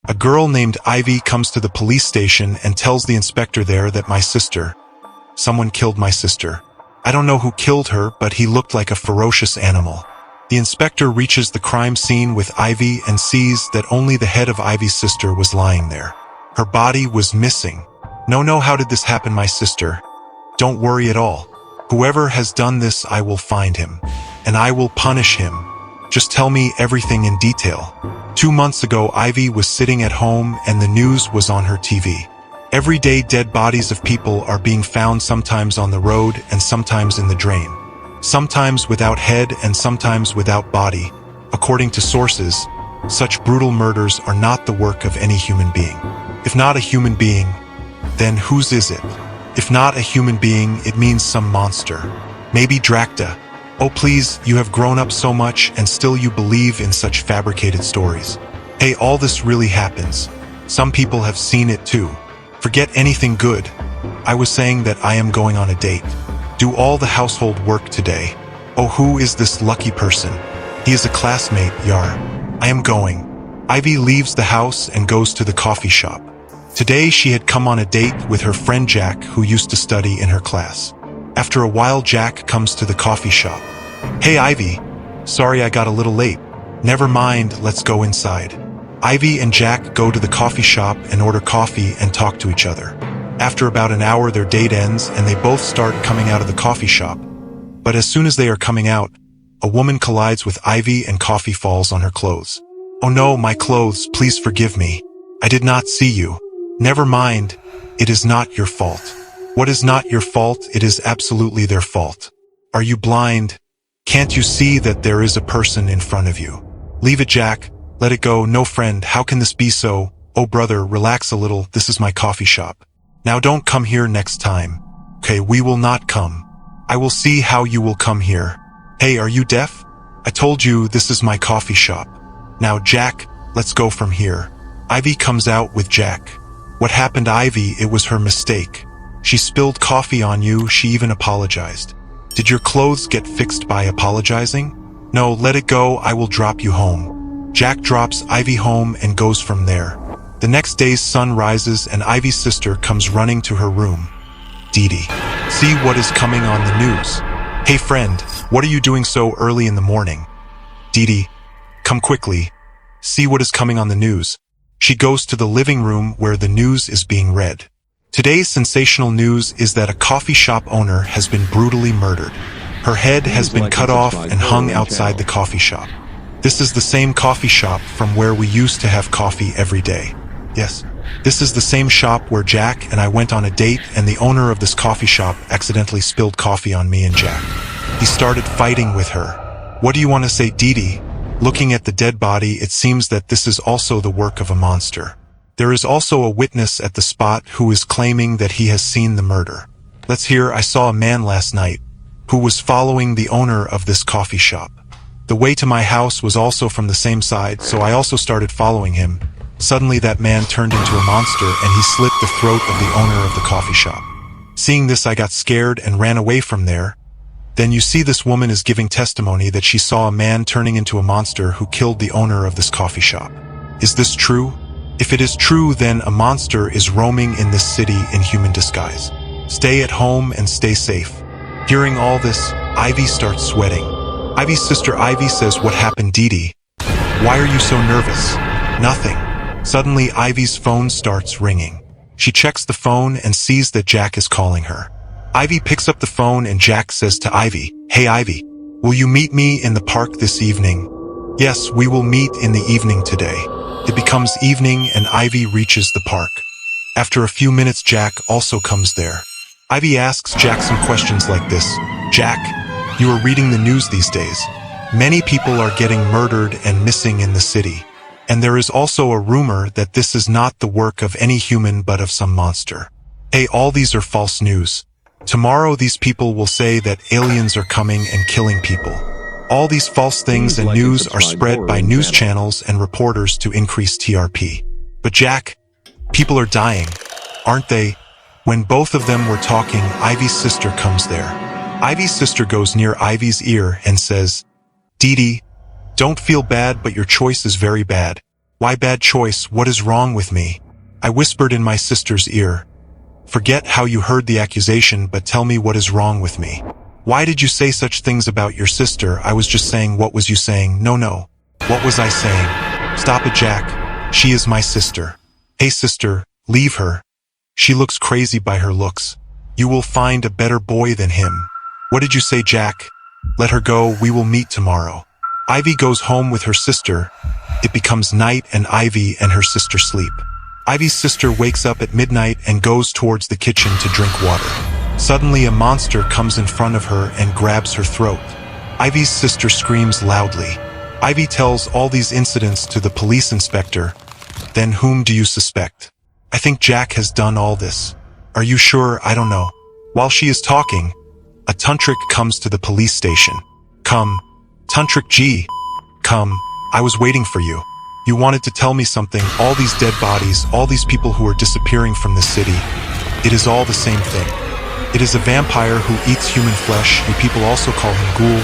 A girl named Ivy comes to the police station and tells the inspector there that someone killed my sister. I don't know who killed her, but he looked like a ferocious animal. The inspector reaches the crime scene with Ivy and sees that only the head of Ivy's sister was lying there. Her body was missing. No, how did this happen, my sister? Don't worry at all. Whoever has done this, I will find him. And I will punish him. Just tell me everything in detail. 2 months ago, Ivy was sitting at home and the news was on her TV. Every day, dead bodies of people are being found, sometimes on the road and sometimes in the drain. Sometimes without head and sometimes without body. According to sources, such brutal murders are not the work of any human being. If not a human being, then whose is it? If not a human being, it means some monster. Maybe Dracta. Oh please, you have grown up so much and still you believe in such fabricated stories. Hey, all this really happens. Some people have seen it too. Forget anything good. I was saying that I am going on a date. Do all the household work today. Oh, who is this lucky person? He is a classmate, Yar. I am going. Ivy leaves the house and goes to the coffee shop. Today she had come on a date with her friend Jack, who used to study in her class. After a while, Jack comes to the coffee shop. Hey Ivy, sorry I got a little late. Never mind, let's go inside. Ivy and Jack go to the coffee shop and order coffee and talk to each other. After about an hour, their date ends and they both start coming out of the coffee shop. But as soon as they are coming out, a woman collides with Ivy and coffee falls on her clothes. Oh no, my clothes, please forgive me. I did not see you. Never mind, it is not your fault. What is not your fault? It is absolutely their fault. Are you blind? Can't you see that there is a person in front of you? Leave it, Jack. Let it go. No, friend, how can this be so? Oh brother, relax a little. This is my coffee shop. Now don't come here next time. Okay, we will not come. I will see how you will come here. Hey, are you deaf? I told you this is my coffee shop. Now Jack, let's go from here. Ivy comes out with Jack. What happened, Ivy? It was her mistake. She spilled coffee on you. She even apologized. Did your clothes get fixed by apologizing? No, let it go. I will drop you home. Jack drops Ivy home and goes from there. The next day's sun rises and Ivy's sister comes running to her room. Dee Dee, see what is coming on the news. Hey friend, what are you doing so early in the morning? Dee Dee, come quickly. See what is coming on the news. She goes to the living room where the news is being read. Today's sensational news is that a coffee shop owner has been brutally murdered. Her head has been cut off and hung outside the coffee shop. This is the same coffee shop from where we used to have coffee every day. Yes, this is the same shop where Jack and I went on a date, and the owner of this coffee shop accidentally spilled coffee on me and Jack. He started fighting with her. What do you want to say, Dee Dee? Looking at the dead body, it seems that this is also the work of a monster. There is also a witness at the spot who is claiming that he has seen the murder. Let's hear. I saw a man last night who was following the owner of this coffee shop. The way to my house was also from the same side, so I also started following him. Suddenly that man turned into a monster and he slit the throat of the owner of the coffee shop. Seeing this, I got scared and ran away from there. Then you see, this woman is giving testimony that she saw a man turning into a monster who killed the owner of this coffee shop. Is this true? If it is true, then a monster is roaming in this city in human disguise. Stay at home and stay safe. Hearing all this, Ivy starts sweating. Ivy's sister Ivy says, what happened, Dee Dee? Why are you so nervous? Nothing. Suddenly, Ivy's phone starts ringing. She checks the phone and sees that Jack is calling her. Ivy picks up the phone and Jack says to Ivy, Hey Ivy, will you meet me in the park this evening? Yes, we will meet in the evening today. It becomes evening and Ivy reaches the park. After a few minutes, Jack also comes there. Ivy asks Jack some questions like this. Jack, you are reading the news these days. Many people are getting murdered and missing in the city. And there is also a rumor that this is not the work of any human but of some monster. Hey, all these are false news. Tomorrow these people will say that aliens are coming and killing people. All these false things and news are spread by news channels and reporters to increase TRP. But Jack, people are dying, aren't they? When both of them were talking, Ivy's sister comes there. Ivy's sister goes near Ivy's ear and says, Dee Dee, don't feel bad, but your choice is very bad. Why bad choice? What is wrong with me? I whispered in my sister's ear. Forget how you heard the accusation, but tell me what is wrong with me. Why did you say such things about your sister? I was just saying. What was you saying? No. What was I saying? Stop it, Jack. She is my sister. Hey sister, leave her. She looks crazy by her looks. You will find a better boy than him. What did you say, Jack? Let her go, we will meet tomorrow. Ivy goes home with her sister. It becomes night and Ivy and her sister sleep. Ivy's sister wakes up at midnight and goes towards the kitchen to drink water. Suddenly a monster comes in front of her and grabs her throat. Ivy's sister screams loudly. Ivy tells all these incidents to the police inspector. Then whom do you suspect? I think Jack has done all this. Are you sure? I don't know. While she is talking, a tantric comes to the police station. Come. Tantric G. Come. I was waiting for you. You wanted to tell me something. All these dead bodies, all these people who are disappearing from the city. It is all the same thing. It is a vampire who eats human flesh. You people also call him ghoul.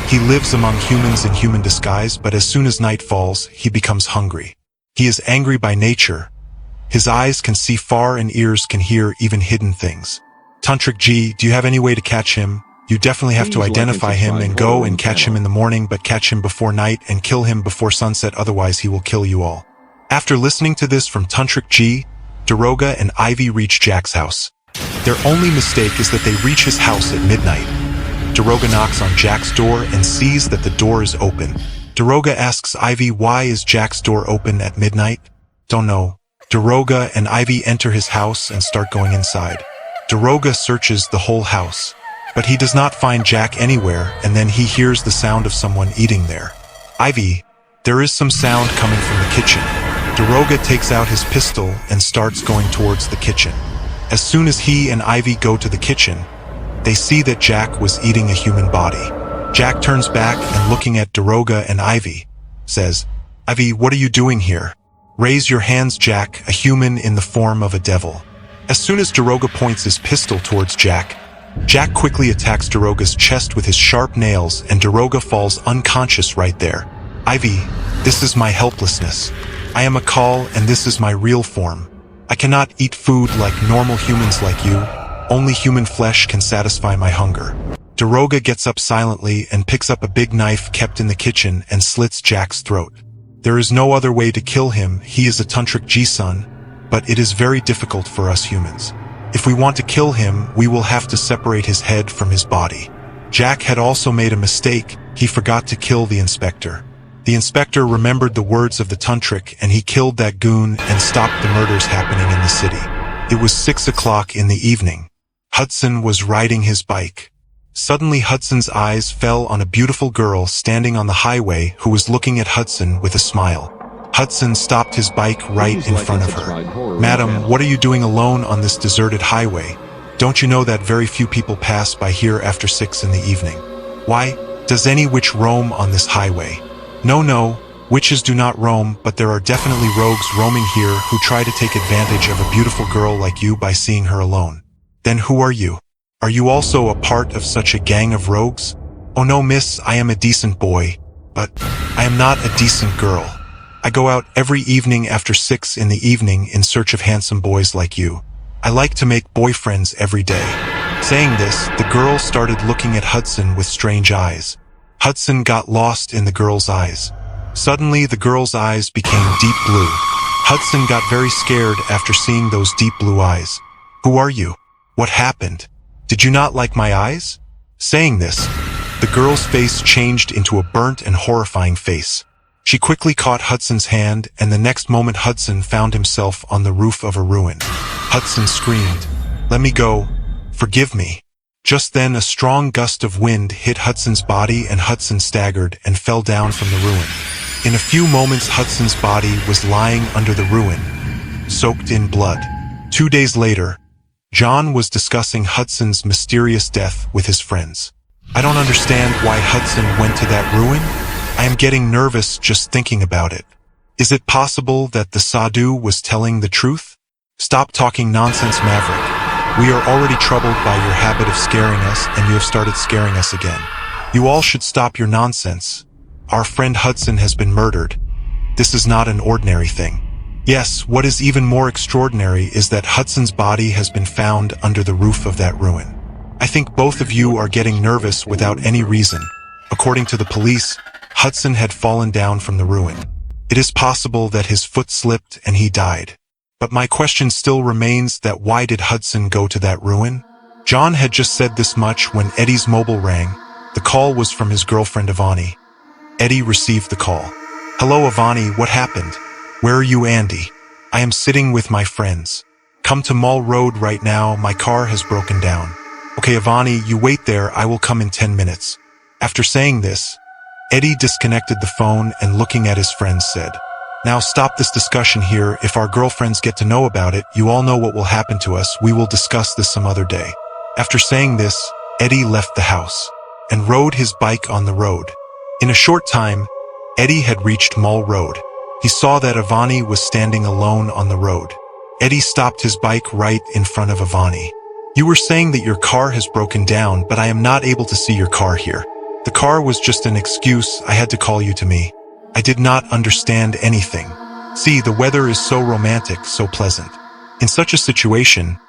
He lives among humans in human disguise, but as soon as night falls, he becomes hungry. He is angry by nature. His eyes can see far and ears can hear even hidden things. Tantric G, do you have any way to catch him? You definitely have to identify him and go and catch him in the morning, but catch him before night and kill him before sunset, otherwise he will kill you all. After listening to this from Tantric G, Daroga and Ivy reach Jack's house. Their only mistake is that they reach his house at midnight. Daroga knocks on Jack's door and sees that the door is open. Daroga asks Ivy, why is Jack's door open at midnight? Don't know. Daroga and Ivy enter his house and start going inside. Daroga searches the whole house, but he does not find Jack anywhere, and then he hears the sound of someone eating there. Ivy, there is some sound coming from the kitchen. Daroga takes out his pistol and starts going towards the kitchen. As soon as he and Ivy go to the kitchen, they see that Jack was eating a human body. Jack turns back and looking at Daroga and Ivy, says, Ivy, what are you doing here? Raise your hands, Jack, a human in the form of a devil. As soon as Daroga points his pistol towards Jack, Jack quickly attacks Daroga's chest with his sharp nails and Daroga falls unconscious right there. Ivy, this is my helplessness. I am a call and this is my real form. I cannot eat food like normal humans like you. Only human flesh can satisfy my hunger. Daroga gets up silently and picks up a big knife kept in the kitchen and slits Jack's throat. There is no other way to kill him. He is a Tantric G-son, but it is very difficult for us humans. If we want to kill him, we will have to separate his head from his body. Jack had also made a mistake. He forgot to kill the inspector. The inspector remembered the words of the Tantric and he killed that goon and stopped the murders happening in the city. It was 6 o'clock in the evening. Hudson was riding his bike. Suddenly Hudson's eyes fell on a beautiful girl standing on the highway who was looking at Hudson with a smile. Hudson stopped his bike right in front of her. Madam, what are you doing alone on this deserted highway? Don't you know that very few people pass by here after 6 in the evening? Why? Does any witch roam on this highway? No, witches do not roam, but there are definitely rogues roaming here who try to take advantage of a beautiful girl like you by seeing her alone. Then who are you? Are you also a part of such a gang of rogues? Oh no, miss, I am a decent boy, but I am not a decent girl. I go out every evening after 6 in the evening in search of handsome boys like you. I like to make boyfriends every day. Saying this, the girl started looking at Hudson with strange eyes. Hudson got lost in the girl's eyes. Suddenly, the girl's eyes became deep blue. Hudson got very scared after seeing those deep blue eyes. Who are you? What happened? Did you not like my eyes? Saying this, the girl's face changed into a burnt and horrifying face. She quickly caught Hudson's hand, and the next moment Hudson found himself on the roof of a ruin. Hudson screamed, "Let me go. Forgive me." Just then a strong gust of wind hit Hudson's body and Hudson staggered and fell down from the ruin. In a few moments Hudson's body was lying under the ruin, soaked in blood. 2 days later, John was discussing Hudson's mysterious death with his friends. I don't understand why Hudson went to that ruin. I am getting nervous just thinking about it. Is it possible that the Sadhu was telling the truth? Stop talking nonsense, Maverick. We are already troubled by your habit of scaring us, and you have started scaring us again. You all should stop your nonsense. Our friend Hudson has been murdered. This is not an ordinary thing. Yes, what is even more extraordinary is that Hudson's body has been found under the roof of that ruin. I think both of you are getting nervous without any reason. According to the police, Hudson had fallen down from the ruin. It is possible that his foot slipped and he died. But my question still remains that why did Hudson go to that ruin? John had just said this much when Eddie's mobile rang. The call was from his girlfriend Ivani. Eddie received the call. Hello Ivani, what happened? Where are you, Andy? I am sitting with my friends. Come to Mall Road right now, my car has broken down. Okay Ivani, you wait there, I will come in 10 minutes. After saying this, Eddie disconnected the phone and looking at his friends said, Now stop this discussion here, if our girlfriends get to know about it, you all know what will happen to us, we will discuss this some other day. After saying this, Eddie left the house and rode his bike on the road. In a short time, Eddie had reached Mall Road. He saw that Ivani was standing alone on the road. Eddie stopped his bike right in front of Ivani. You were saying that your car has broken down, but I am not able to see your car here. The car was just an excuse, I had to call you to me. I did not understand anything. See, the weather is so romantic, so pleasant. In such a situation,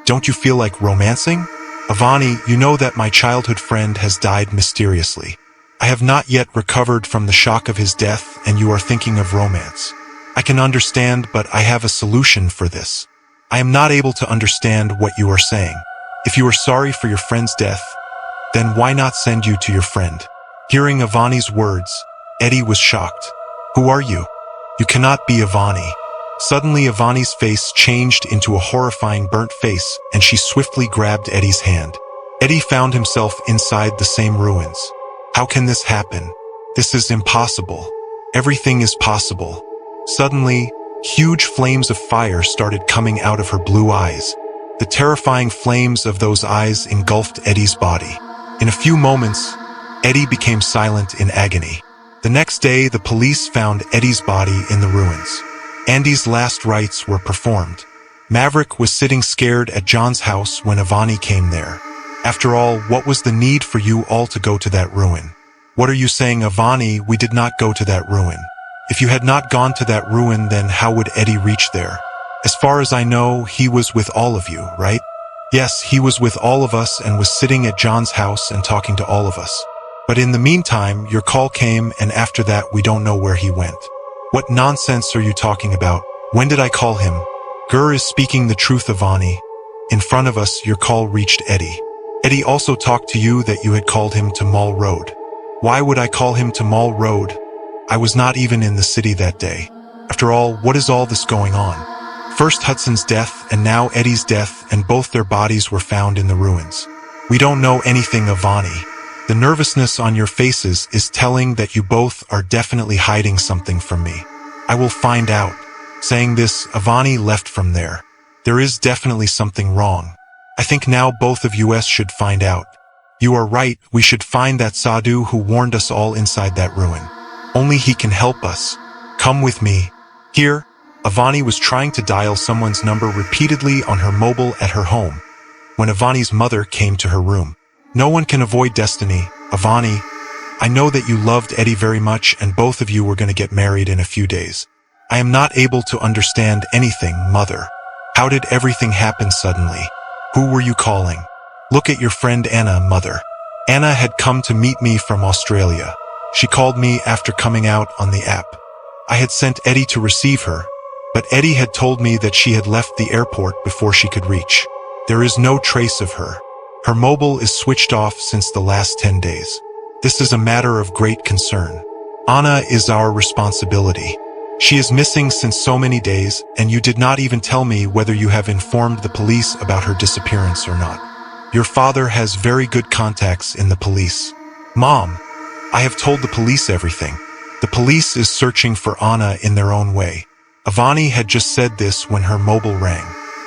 don't you feel like romancing? Ivani, you know that my childhood friend has died mysteriously. I have not yet recovered from the shock of his death, and you are thinking of romance. I can understand, but I have a solution for this. I am not able to understand what you are saying. If you are sorry for your friend's death, then why not send you to your friend? Hearing Ivani's words, Eddie was shocked. Who are you? You cannot be Ivani. Suddenly Ivani's face changed into a horrifying burnt face, and she swiftly grabbed Eddie's hand. Eddie found himself inside the same ruins. How can this happen? This is impossible. Everything is possible. Suddenly, huge flames of fire started coming out of her blue eyes. The terrifying flames of those eyes engulfed Eddie's body. In a few moments, Eddie became silent in agony. The next day, the police found Eddie's body in the ruins. Andy's last rites were performed. Maverick was sitting scared at John's house when Ivani came there. After all, what was the need for you all to go to that ruin? What are you saying, Ivani? We did not go to that ruin. If you had not gone to that ruin, then how would Eddie reach there? As far as I know, he was with all of you, right? Yes, he was with all of us and was sitting at John's house and talking to all of us. But in the meantime, your call came, and after that we don't know where he went. What nonsense are you talking about? When did I call him? Gur is speaking the truth, Ivani. In front of us, your call reached Eddie. Eddie also talked to you that you had called him to Mall Road. Why would I call him to Mall Road? I was not even in the city that day. After all, what is all this going on? First Hudson's death and now Eddie's death, and both their bodies were found in the ruins. We don't know anything, Ivani. The nervousness on your faces is telling that you both are definitely hiding something from me. I will find out. Saying this, Ivani left from there. There is definitely something wrong. I think now both of us should find out. You are right, we should find that Sadhu who warned us all inside that ruin. Only he can help us. Come with me. Here, Ivani was trying to dial someone's number repeatedly on her mobile at her home when Ivani's mother came to her room. No one can avoid destiny. Ivani, I know that you loved Eddie very much and both of you were going to get married in a few days. I am not able to understand anything, Mother. How did everything happen suddenly? Who were you calling? Look at your friend Anna, Mother. Anna had come to meet me from Australia. She called me after coming out on the app. I had sent Eddie to receive her, but Eddie had told me that she had left the airport before she could reach. There is no trace of her. Her mobile is switched off since the last 10 days. This is a matter of great concern. Anna is our responsibility. She is missing since so many days, and you did not even tell me whether you have informed the police about her disappearance or not. Your father has very good contacts in the police. Mom, I have told the police everything. The police is searching for Anna in their own way. Ivani had just said this when her mobile rang.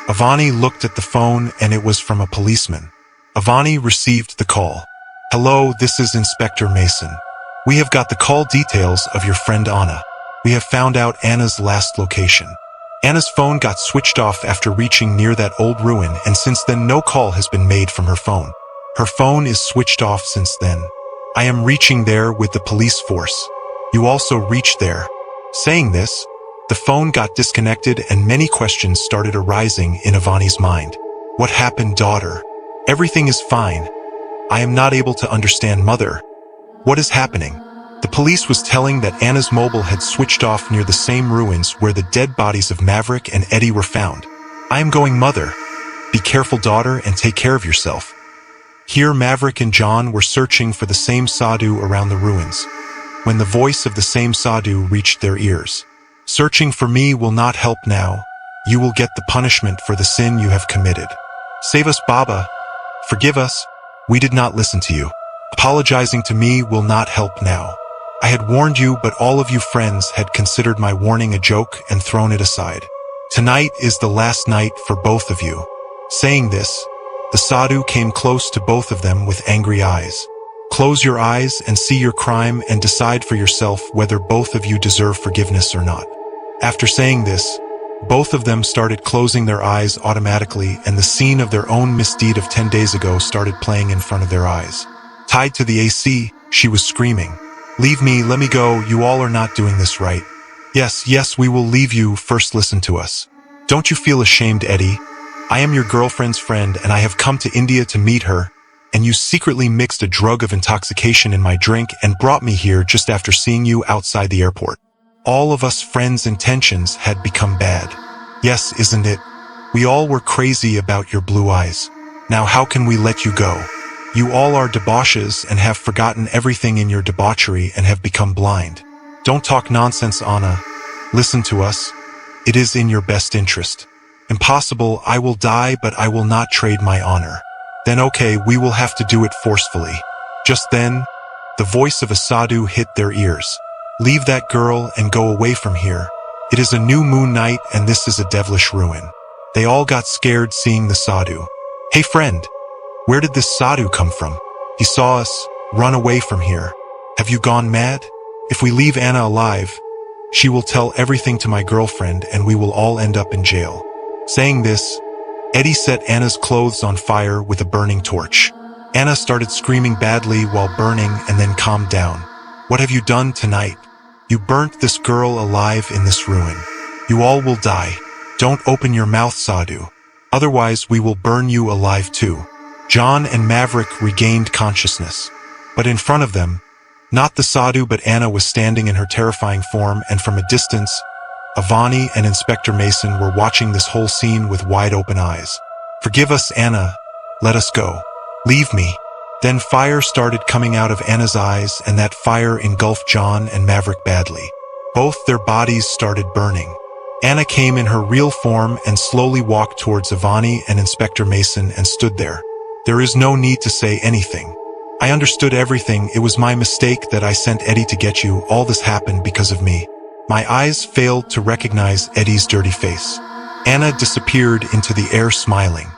Ivani looked at the phone and it was from a policeman. Ivani received the call. Hello, this is Inspector Mason. We have got the call details of your friend Anna. We have found out Anna's last location. Anna's phone got switched off after reaching near that old ruin, and since then no call has been made from her phone. Her phone is switched off since then. I am reaching there with the police force. You also reach there. Saying this, the phone got disconnected and many questions started arising in Ivani's mind. What happened, daughter? Everything is fine. I am not able to understand, mother. What is happening? The police was telling that Anna's mobile had switched off near the same ruins where the dead bodies of Maverick and Eddie were found. I am going, mother. Be careful, daughter, and take care of yourself. Here Maverick and John were searching for the same sadhu around the ruins, when the voice of the same sadhu reached their ears. Searching for me will not help now. You will get the punishment for the sin you have committed. Save us, Baba. Forgive us. We did not listen to you. Apologizing to me will not help now. I had warned you, but all of you friends had considered my warning a joke and thrown it aside. Tonight is the last night for both of you. Saying this, the sadhu came close to both of them with angry eyes. Close your eyes and see your crime and decide for yourself whether both of you deserve forgiveness or not. After saying this, both of them started closing their eyes automatically, and the scene of their own misdeed of 10 days ago started playing in front of their eyes. Tied to the AC, she was screaming, "Leave me, let me go, you all are not doing this right. Yes, we will leave you, first listen to us. Don't you feel ashamed, Eddie? I am your girlfriend's friend and I have come to India to meet her, and you secretly mixed a drug of intoxication in my drink and brought me here just after seeing you outside the airport. All of us friends' intentions had become bad. Yes, isn't it? We all were crazy about your blue eyes. Now how can we let you go? You all are debauches and have forgotten everything in your debauchery and have become blind. Don't talk nonsense, Anna. Listen to us. It is in your best interest. Impossible, I will die, but I will not trade my honor. Then okay, we will have to do it forcefully. Just then, the voice of a sadhu hit their ears. Leave that girl and go away from here. It is a new moon night and this is a devilish ruin. They all got scared seeing the sadhu. Hey friend, where did this sadhu come from? He saw us. Run away from here. Have you gone mad? If we leave Anna alive, she will tell everything to my girlfriend and we will all end up in jail. Saying this, Eddie set Anna's clothes on fire with a burning torch. Anna started screaming badly while burning and then calmed down. What have you done tonight? You burnt this girl alive in this ruin. You all will die. Don't open your mouth, sadhu. Otherwise we will burn you alive too. John and Maverick regained consciousness. But in front of them, not the sadhu but Anna was standing in her terrifying form, and from a distance, Ivani and Inspector Mason were watching this whole scene with wide open eyes. Forgive us, Anna. Let us go. Leave me. Then fire started coming out of Anna's eyes, and that fire engulfed John and Maverick badly. Both their bodies started burning. Anna came in her real form and slowly walked towards Ivani and Inspector Mason and stood there. There is no need to say anything. I understood everything. It was my mistake that I sent Eddie to get you. All this happened because of me. My eyes failed to recognize Eddie's dirty face. Anna disappeared into the air smiling.